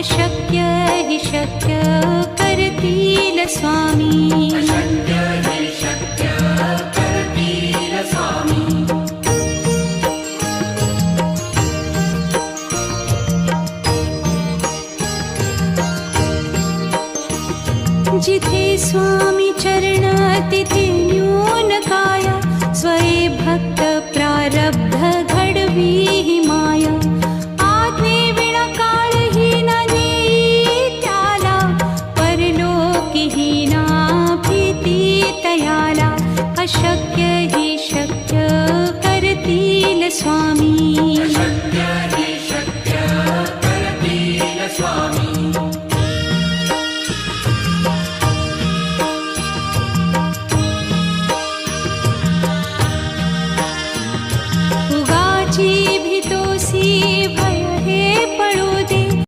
अशक्य हि शक्य करतील स्वामी. अशक्य हि शक्य करतील स्वामी. जिथे स्वामी चरण तिथे न्यून काया. स्वये भक्त प्रारब्ध घडवी ही माया. आज्ञे विना काळही न नेई त्याला. परलोकी ही ना भीती तयाला. अशक्य हि शक्य करतील स्वामी. अशक्य हि शक्य करतील स्वामी.